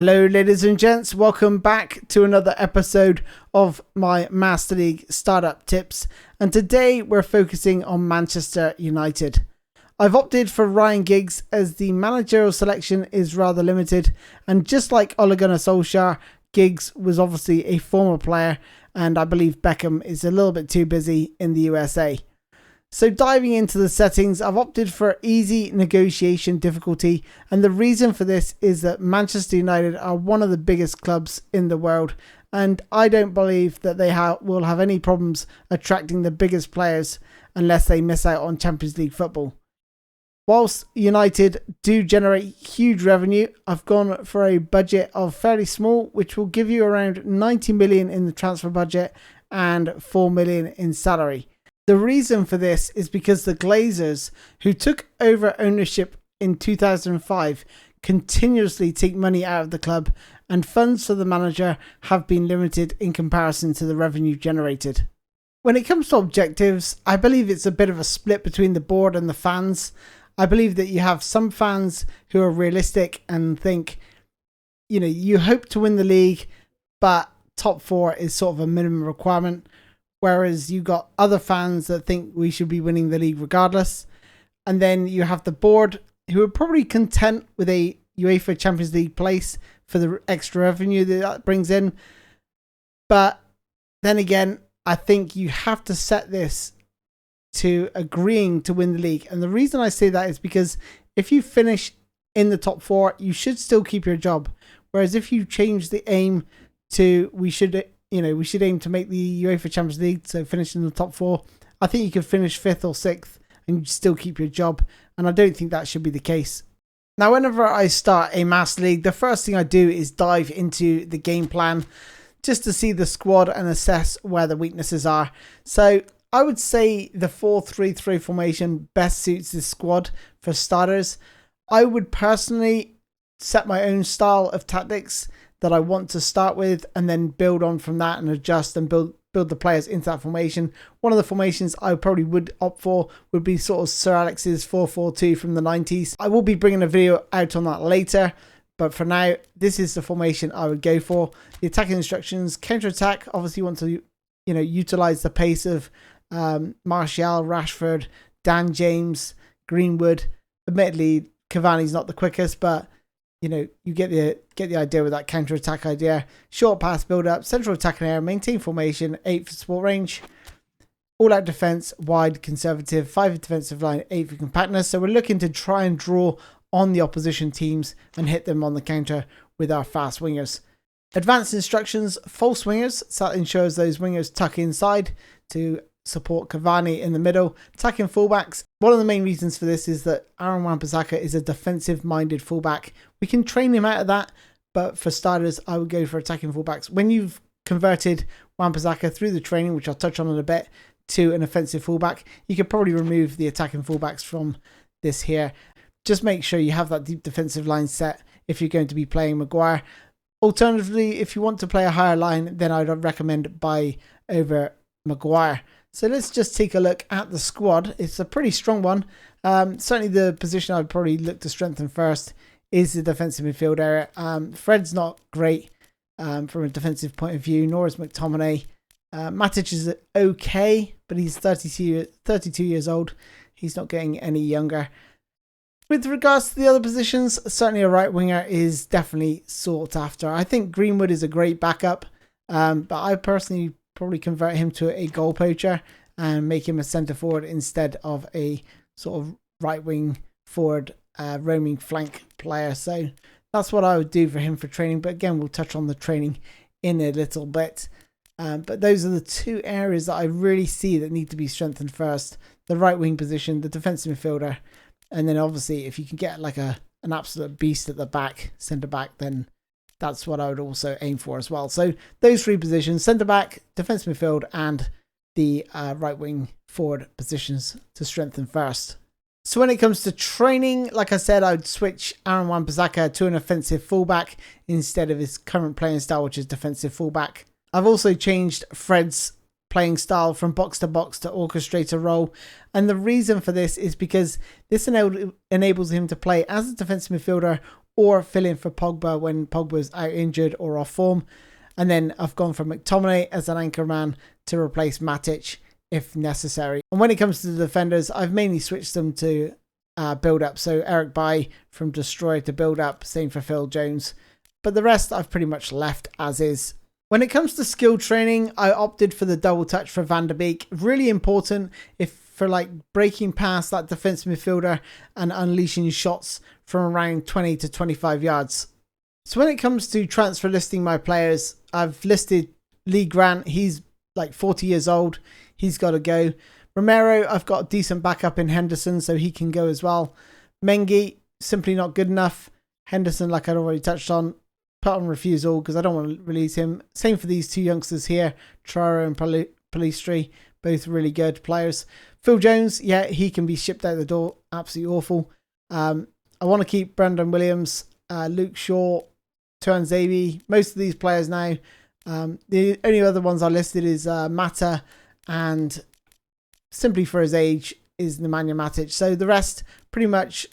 Hello ladies and gents, welcome back to another episode of my Master League startup tips, and today we're focusing on Manchester United. I've opted for Ryan Giggs as the managerial selection is rather limited, and just like Ole Gunnar Solskjaer, Giggs was obviously a former player, and I believe Beckham is a little bit too busy in the USA. So diving into the settings, I've opted for easy negotiation difficulty, and the reason for this is that Manchester United are one of the biggest clubs in the world, and I don't believe that they will have any problems attracting the biggest players unless they miss out on Champions League football. Whilst United do generate huge revenue, I've gone for a budget of fairly small, which will give you around 90 million in the transfer budget and 4 million in salary. The reason for this is because the Glazers, who took over ownership in 2005, continuously take money out of the club, and funds for the manager have been limited in comparison to the revenue generated. When it comes to objectives, I believe it's a bit of a split between the board and the fans. I believe that you have some fans who are realistic and think, you hope to win the league, but top four is sort of a minimum requirement. Whereas you got other fans that think we should be winning the league regardless. And then you have the board who are probably content with a UEFA Champions League place for the extra revenue that brings in. But then again, I think you have to set this to agreeing to win the league. And the reason I say that is because if you finish in the top four, you should still keep your job. Whereas if you change the aim to we should aim to make the UEFA Champions League, so finish in the top four, I think you could finish 5th or 6th and still keep your job. And I don't think that should be the case. Now, whenever I start a Master League, the first thing I do is dive into the game plan just to see the squad and assess where the weaknesses are. So I would say the 4-3-3 formation best suits this squad for starters. I would personally set my own style of tactics that I want to start with and then build on from that and adjust and build the players into that formation. One of the formations I probably would opt for would be sort of Sir Alex's 4-4-2 from the 90s. I will be bringing a video out on that later, but for now, this is the formation I would go for. The attacking instructions, counter-attack, obviously you want to utilize the pace of Martial, Rashford, Dan James, Greenwood. Admittedly, Cavani's not the quickest, but you get the idea with that counter-attack idea. Short pass build-up, central attack and air, maintain formation, 8 for support range. All-out defence, wide, conservative, 5 defensive line, 8 for compactness. So we're looking to try and draw on the opposition teams and hit them on the counter with our fast wingers. Advanced instructions, false wingers. So that ensures those wingers tuck inside to support Cavani in the middle. Attacking fullbacks. One of the main reasons for this is that Aaron Wan-Bissaka is a defensive-minded fullback. We can train him out of that, but for starters, I would go for attacking fullbacks. When you've converted Wan-Bissaka through the training, which I'll touch on in a bit, to an offensive fullback, you could probably remove the attacking fullbacks from this here. Just make sure you have that deep defensive line set if you're going to be playing Maguire. Alternatively, if you want to play a higher line, then I'd recommend Bailly over Maguire. So let's just take a look at the squad. It's a pretty strong one. Certainly the position I'd probably look to strengthen first is the defensive midfield area. Fred's not great from a defensive point of view, nor is McTominay. Matic is okay, but he's 32 years old. He's not getting any younger. With regards to the other positions, certainly a right winger is definitely sought after. I think Greenwood is a great backup, but I personally probably convert him to a goal poacher and make him a centre forward instead of a sort of right wing forward roaming flank player. So that's what I would do for him for training. But again, we'll touch on the training in a little bit. But those are the two areas that I really see that need to be strengthened first. The right wing position, the defensive midfielder. And then obviously if you can get like an absolute beast at the back, centre back, then that's what I would also aim for as well. So those three positions, centre back, defensive midfield, and the right wing forward positions to strengthen first. So when it comes to training, like I said, I would switch Aaron Wan-Bissaka to an offensive fullback instead of his current playing style, which is defensive fullback. I've also changed Fred's playing style from box to orchestrator role. And the reason for this is because this enables him to play as a defensive midfielder or fill in for Pogba when Pogba's out injured or off form. And then I've gone for McTominay as an anchor man to replace Matic if necessary. And when it comes to the defenders, I've mainly switched them to build up. So Eric Bailly from destroy to build up, same for Phil Jones. But the rest I've pretty much left as is. When it comes to skill training, I opted for the double touch for Van der Beek. Really important if for like breaking past that defensive midfielder and unleashing shots from around 20 to 25 yards. So when it comes to transfer listing my players, I've listed Lee Grant. He's like 40 years old. He's got to go. Romero, I've got a decent backup in Henderson, so he can go as well. Mengi, simply not good enough. Henderson, like I'd already touched on, put on refusal because I don't want to release him. Same for these two youngsters here, Traore and Palistri, both really good players. Phil Jones, yeah, he can be shipped out the door. Absolutely awful. I want to keep Brendan Williams, Luke Shaw, Tuanzebe, most of these players now. The only other ones I listed is Mata, and simply for his age is Nemanja Matic. So the rest pretty much,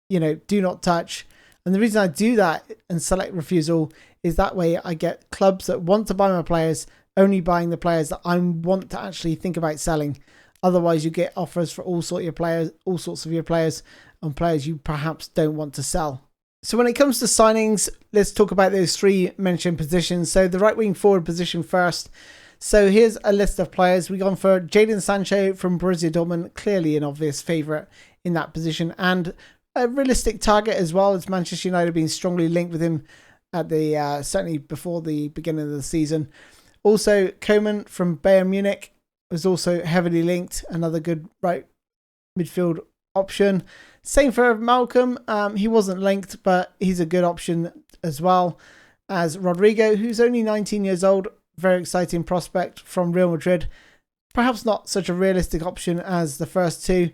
do not touch. And the reason I do that and select refusal is that way I get clubs that want to buy my players only buying the players that I want to actually think about selling. Otherwise, you get offers for all sorts of your players and players you perhaps don't want to sell. So when it comes to signings, let's talk about those three mentioned positions. So the right wing forward position first. So here's a list of players. We've gone for Jadon Sancho from Borussia Dortmund, clearly an obvious favourite in that position, and a realistic target as well, as Manchester United being strongly linked with him at the certainly before the beginning of the season. Also, Koeman from Bayern Munich was also heavily linked, another good right midfield option. Same for Malcolm. He wasn't linked, but he's a good option as well as Rodrigo, who's only 19 years old. Very exciting prospect from Real Madrid. Perhaps not such a realistic option as the first two.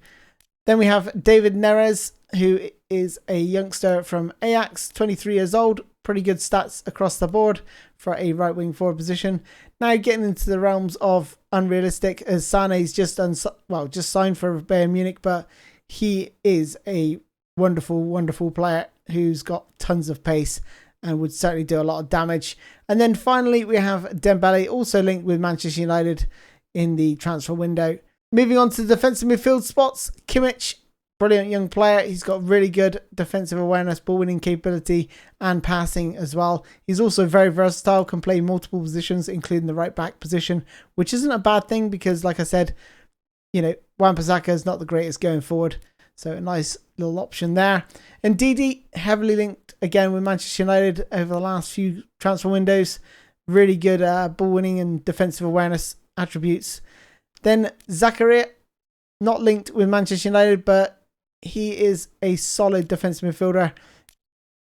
Then we have David Neres, who is a youngster from Ajax, 23 years old. Pretty good stats across the board for a right wing forward position. Now getting into the realms of unrealistic, as Sané's just signed for Bayern Munich, but he is a wonderful, wonderful player who's got tons of pace and would certainly do a lot of damage. And then finally, we have Dembele, also linked with Manchester United in the transfer window. Moving on to the defensive midfield spots, Kimmich, brilliant young player. He's got really good defensive awareness, ball winning capability, and passing as well. He's also very versatile, can play multiple positions, including the right back position, which isn't a bad thing because, like I said, Wan-Bissaka is not the greatest going forward. So a nice little option there. And Didi, heavily linked again with Manchester United over the last few transfer windows. Really good ball winning and defensive awareness attributes. Then Zakaria, not linked with Manchester United, but he is a solid defensive midfielder.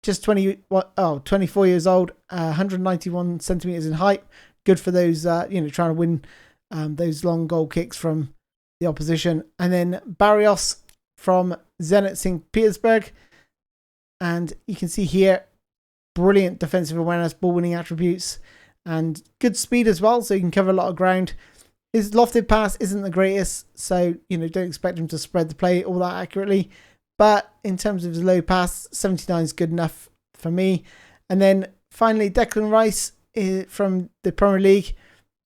Just 24 years old, 191 centimeters in height. Good for those, trying to win those long goal kicks from the opposition. And then Barrios from Zenit St. Petersburg. And you can see here, brilliant defensive awareness, ball winning attributes, and good speed as well. So you can cover a lot of ground. His lofted pass isn't the greatest, so don't expect him to spread the play all that accurately. But in terms of his low pass, 79 is good enough for me. And then finally, Declan Rice from the Premier League.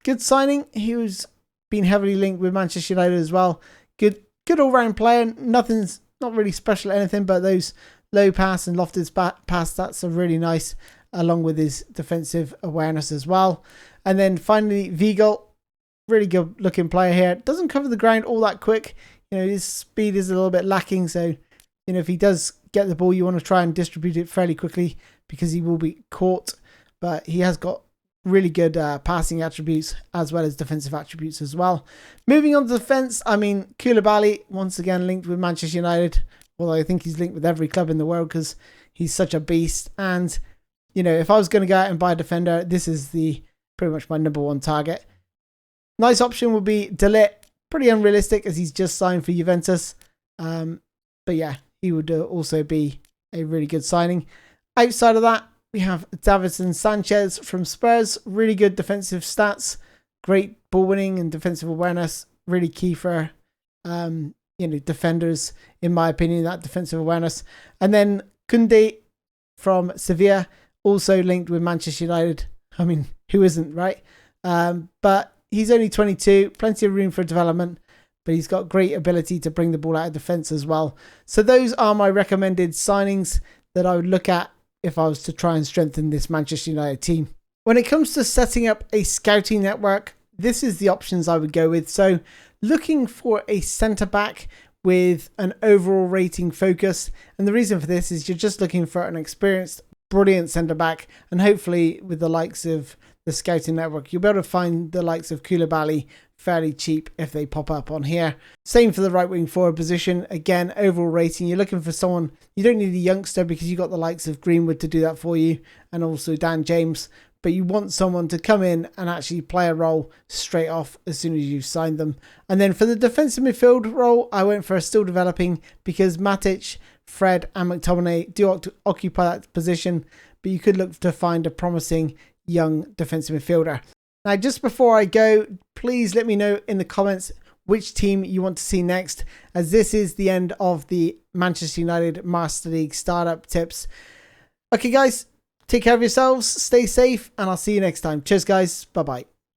Good signing. He was been heavily linked with Manchester United as well. Good all-round player. Nothing's not really special at anything, but those low pass and lofted pass stats are really nice, along with his defensive awareness as well. And then finally, Vigal. Really good looking player here. Doesn't cover the ground all that quick. His speed is a little bit lacking. So, if he does get the ball, you want to try and distribute it fairly quickly because he will be caught. But he has got really good passing attributes as well as defensive attributes as well. Moving on to defense, Koulibaly, once again linked with Manchester United. Although I think he's linked with every club in the world because he's such a beast. And, if I was going to go out and buy a defender, this is pretty much my number one target. Nice option would be De Ligt. Pretty unrealistic as he's just signed for Juventus. But yeah, he would also be a really good signing. Outside of that, we have Davinson Sanchez from Spurs. Really good defensive stats. Great ball winning and defensive awareness. Really key for defenders, in my opinion, that defensive awareness. And then Koundé, from Sevilla, also linked with Manchester United. I mean, who isn't, right? But he's only 22, plenty of room for development, but he's got great ability to bring the ball out of defence as well. So those are my recommended signings that I would look at if I was to try and strengthen this Manchester United team. When it comes to setting up a scouting network, this is the options I would go with. So looking for a centre-back with an overall rating focus. And the reason for this is you're just looking for an experienced, brilliant centre-back. And hopefully with the likes of the scouting network, you'll be able to find the likes of Koulibaly fairly cheap if they pop up on here. Same for the right wing forward position. Again, overall rating, you're looking for someone, you don't need a youngster because you've got the likes of Greenwood to do that for you, and also Dan James, but you want someone to come in and actually play a role straight off as soon as you've signed them. And then for the defensive midfield role, I went for a still developing because Matic, Fred and McTominay do occupy that position, but you could look to find a promising young defensive midfielder. Now, just before I go, please let me know in the comments which team you want to see next, as this is the end of the Manchester United Master League startup tips. Okay, guys, take care of yourselves, stay safe, and I'll see you next time. Cheers, guys. Bye-bye.